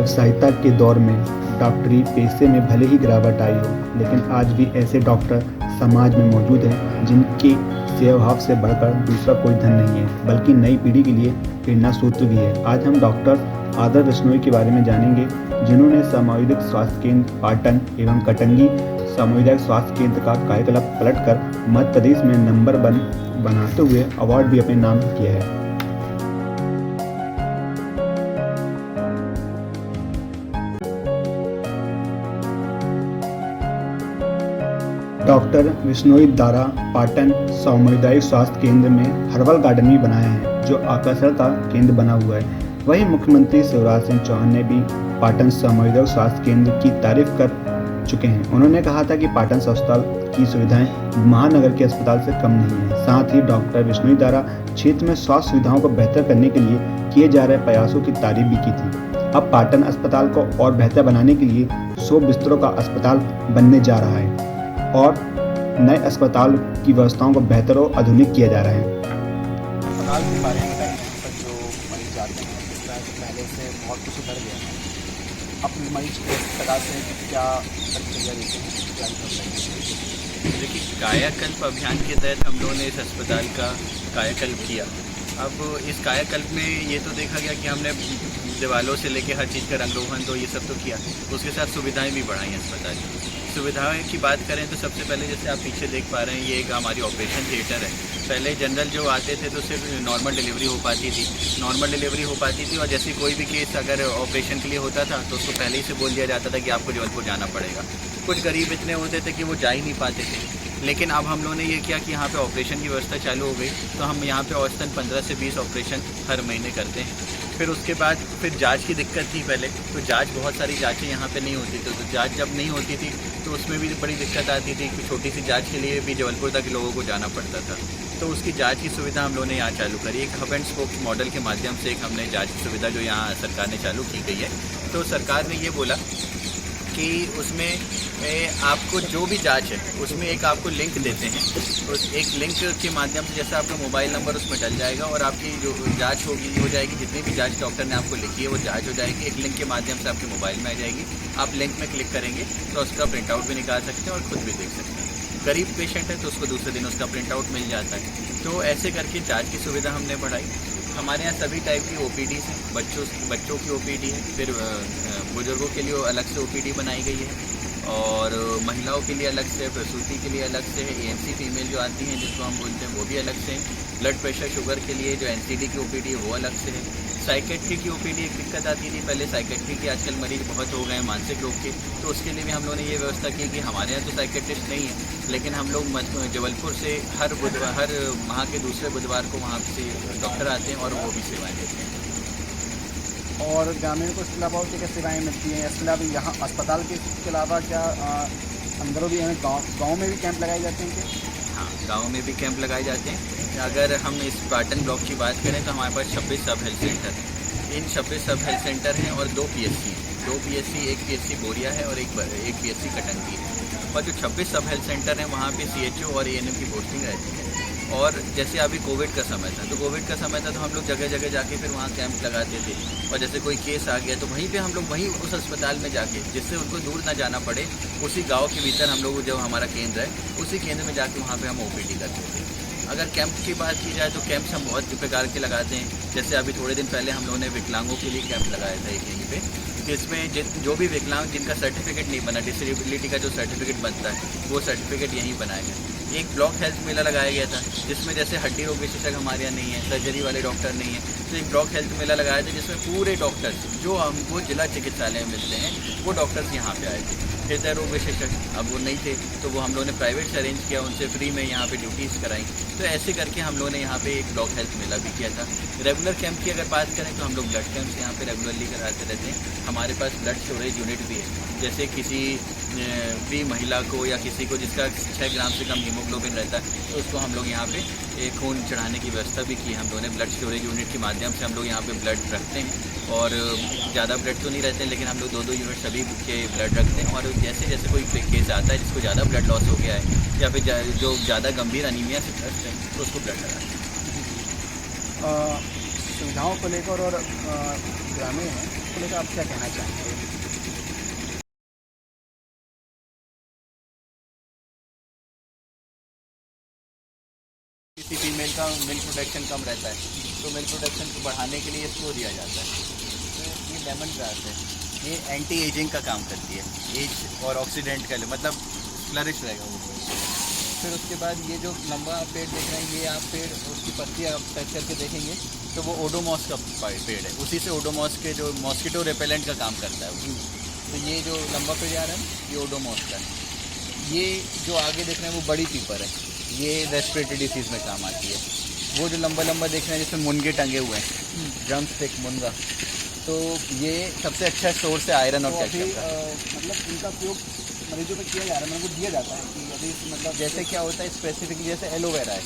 व्यावसायिकता के दौर में डॉक्टरी पेशे में भले ही गिरावट आई हो, लेकिन आज भी ऐसे डॉक्टर समाज में मौजूद हैं जिनके सेवाभाव से बढ़कर दूसरा कोई धन नहीं है, बल्कि नई पीढ़ी के लिए प्रेरणा सूत्र भी है। आज हम डॉक्टर आदर बिश्नोई के बारे में जानेंगे, जिन्होंने सामुदायिक स्वास्थ्य केंद्र पाटन एवं कटंगी सामुदायिक स्वास्थ्य केंद्र का कायाकल्प पलटकर मध्य प्रदेश में नंबर 1 बनाते हुए अवार्ड भी अपने नाम किया है। डॉक्टर बिश्नोई द्वारा पाटन सामुदायिक स्वास्थ्य केंद्र में हर्बल गार्डन भी बनाया है, जो आकर्षण का केंद्र बना हुआ है। वहीं मुख्यमंत्री शिवराज सिंह चौहान ने भी पाटन सामुदायिक स्वास्थ्य केंद्र की तारीफ कर चुके हैं। उन्होंने कहा था कि पाटन अस्पताल की सुविधाएं महानगर के अस्पताल से कम नहीं है। साथ ही डॉक्टर बिश्नोई द्वारा क्षेत्र में स्वास्थ्य सुविधाओं को बेहतर करने के लिए किए जा रहे प्रयासों की तारीफ भी की थी। अब पाटन अस्पताल को और बेहतर बनाने के लिए 100 बिस्तरों का अस्पताल बनने जा रहा है और नए अस्पताल की व्यवस्थाओं को बेहतर और आधुनिक किया जा रहा है। अस्पताल के बारे में बताइए, पर जो मरीज आते हैं इस तरह से पहले से बहुत कुछ सुधर गया है। अब मरीज को इस तरह से क्या प्रक्रिया देते हैं, क्या करते देखिए, कायाकल्प अभियान के तहत हम लोगों ने इस अस्पताल का कायाकल्प किया। अब इस कायाकल्प में ये तो देखा गया कि हमने दीवारों से लेके हर चीज़ का रंग रोगन तो ये सब तो किया, उसके साथ सुविधाएं भी बढ़ाई अस्पताल की। सुविधाएं की बात करें तो सबसे पहले जैसे आप पीछे देख पा रहे हैं, ये एक हमारी ऑपरेशन थिएटर है। पहले जनरल जो आते थे तो सिर्फ नॉर्मल डिलीवरी हो पाती थी और जैसे कोई भी केस अगर ऑपरेशन के लिए होता था तो उसको पहले ही से बोल दिया जाता था कि आपको जबलपुर जाना पड़ेगा। कुछ गरीब इतने होते थे कि वो जा ही नहीं पाते थे, लेकिन अब हम लोगों ने ये किया कि यहाँ पे ऑपरेशन की व्यवस्था चालू हो गई, तो हम यहाँ पे औसतन 15 से 20 ऑपरेशन हर महीने करते हैं। फिर उसके बाद फिर जांच की दिक्कत थी पहले, तो जांच बहुत सारी जांचें यहाँ पे नहीं होती थी, तो जांच जब नहीं होती थी तो उसमें भी बड़ी दिक्कत आती थी कि छोटी सी जांच के लिए भी जबलपुर तक लोगों को जाना पड़ता था। तो उसकी जांच की सुविधा हम लोगों ने यहाँ चालू करी। एक हब एंड स्पोक मॉडल के माध्यम से एक हमने जाँच की सुविधा जो यहाँ सरकार ने चालू की गई है। तो सरकार ने ये बोला कि उसमें आपको जो भी जांच है उसमें एक आपको लिंक देते हैं, उस एक लिंक के माध्यम से जैसे आपका मोबाइल नंबर उसमें डल जाएगा और आपकी जो जांच हो जाएगी, जितनी भी जांच डॉक्टर ने आपको लिखी है वो जांच हो जाएगी, एक लिंक के माध्यम से आपके मोबाइल में आ जाएगी। आप लिंक में क्लिक करेंगे तो उसका प्रिंट आउट भी निकाल सकते हैं और खुद भी देख सकते हैं। गरीब पेशेंट है तो उसको दूसरे दिन उसका प्रिंट आउट मिल जाता है। तो ऐसे करके जाँच की सुविधा हमने बढ़ाई। हमारे यहाँ सभी टाइप की OPD हैं, बच्चों की OPD है, फिर बुजुर्गों के लिए अलग से OPD बनाई गई है और महिलाओं के लिए अलग से, प्रसूति के लिए अलग से है, ANC फीमेल जो आती हैं जिसको हम बोलते हैं वो भी अलग से है। ब्लड प्रेशर शुगर के लिए जो NCD की OPD है वो अलग से है। साइकेट्री की OPD एक दिक्कत आती थी पहले, साइकेट्री के आजकल मरीज बहुत हो गए हैं मानसिक रोग के, तो उसके लिए भी हम लोगों ने ये व्यवस्था की कि हमारे यहाँ तो साइकेट्रिस्ट नहीं है, लेकिन हम लोग जबलपुर से हर माह के दूसरे बुधवार को वहाँ से डॉक्टर आते हैं और वो भी सेवाएँ देते हैं। और ग्रामीण को इसके अलावा क्या सेवाएँ मिलती हैं? इसके अलावा यहाँ अस्पताल के अलावा क्या अंदरों भी हमें गाँव में भी कैंप लगाए जाते हैं क्या? हाँ, गाँव में भी कैंप लगाए जाते हैं। अगर हम इस पाटन ब्लॉक की बात करें तो हमारे पास 26 सब हेल्थ सेंटर हैं। इन 26 सब हेल्थ सेंटर हैं और 2 PSC हैं। 2 PSC, एक PSC बोरिया है और एक PSC कटंगी है। और जो 26 सब हेल्थ सेंटर हैं वहाँ पे CHO और ANM की पोस्टिंग रहती है। और जैसे अभी कोविड का समय था तो हम लोग जगह जगह जाके फिर वहाँ कैंप लगाते थे और जैसे कोई केस आ गया तो वहीं पे हम लोग वहीं उस अस्पताल में जाके, जिससे उनको दूर ना जाना पड़े, उसी गांव के भीतर हम लोग जो हमारा केंद्र है उसी केंद्र में जाके वहाँ पे हम OPD करते थे। अगर कैंप की बात की जाए तो कैंप्स हम बहुत प्रकार के लगाते हैं। जैसे अभी थोड़े दिन पहले हम लोगों ने विकलांगों के लिए कैंप लगाया था एक यहीं पे, जिसमें जो भी विकलांग जिनका सर्टिफिकेट नहीं बना, डिसेबिलिटी का जो सर्टिफिकेट बनता है वो सर्टिफिकेट यहीं बनाया गया। एक ब्लॉक हेल्थ मेला लगाया गया था जिसमें जैसे हड्डी रोग विशेषज्ञ हमारे यहाँ नहीं है, सर्जरी वाले डॉक्टर नहीं है, तो एक ब्लॉक हेल्थ मेला लगाया था जिसमें पूरे डॉक्टर्स जो हमको जिला चिकित्सालय में मिलते हैं वो डॉक्टर्स यहाँ पे आए थे। हृदय रोग विशेषज्ञ अब वो नहीं थे तो वो हम लोगों ने प्राइवेट से अरेंज किया, उनसे फ्री में यहाँ पे ड्यूटीज़ कराई। तो ऐसे करके हम लोगों ने यहाँ पे एक ब्लॉक हेल्थ मेला भी किया था। रेगुलर कैंप की अगर बात करें तो हम लोग ब्लड कैंप्स यहाँ पे रेगुलरली कराते रहते हैं। हमारे पास ब्लड स्टोरेज यूनिट भी है, जैसे किसी भी महिला को या किसी को जिसका 6 ग्राम से कम हीमोग्लोबिन रहता है तो उसको हम लोग यहाँ पे खून चढ़ाने की व्यवस्था भी की हम लोगों ने। ब्लड स्टोरेज यूनिट के माध्यम से हम लोग यहाँ पे ब्लड रखते हैं और ज़्यादा ब्लड तो नहीं रहते हैं, लेकिन हम लोग 2-2 यूनिट सभी के ब्लड रखते हैं। और जैसे जैसे कोई केस आता है जिसको ज़्यादा ब्लड लॉस हो गया है या फिर जो ज़्यादा गंभीर अनीमिया से ग्रस्त है तो उसको ब्लड लगाते हैं। सुविधाओं को लेकर और ग्रामीण हैं इसको लेकर आप क्या कहना चाहेंगे? किसी फीमेल का मिल्क प्रोडक्शन कम रहता है तो मिल्क प्रोडक्शन को बढ़ाने के लिए इसको दिया जाता है। तो ये लेमन ग्रास है, ये एंटी एजिंग का काम करती है, एज और ऑक्सीडेंट का मतलब फ्लरिश रहेगा वो। फिर उसके बाद ये जो लंबा आप पेड़ देख रहे हैं, ये आप पेड़ उसकी पत्ती आप टच करके देखेंगे तो वो ओडोमॉस का पेड़ है, उसी से ओडोमॉस के जो मॉस्किटो रिपेलेंट का काम करता है वो। तो ये जो लंबा पेड़ आ रहा है ये ओडोमॉस का है। ये जो आगे देख रहे हैं वो बड़ी पीपर है, ये रेस्पिरेटरी डिसीज़ में काम आती है। वो जो लंबा लंबा देख रहे हैं जिसमें मुनगे टंगे हुए हैं, ड्रम स्टिक मुनगा, तो ये सबसे अच्छा सोर्स है आयरन और तो अभी कैल्शियम का। मतलब इनका उपयोग मरीजों पे किया जा रहा है, मतलब दिया जाता है कि अभी मतलब जैसे क्या होता है स्पेसिफिकली, जैसे एलोवेरा है,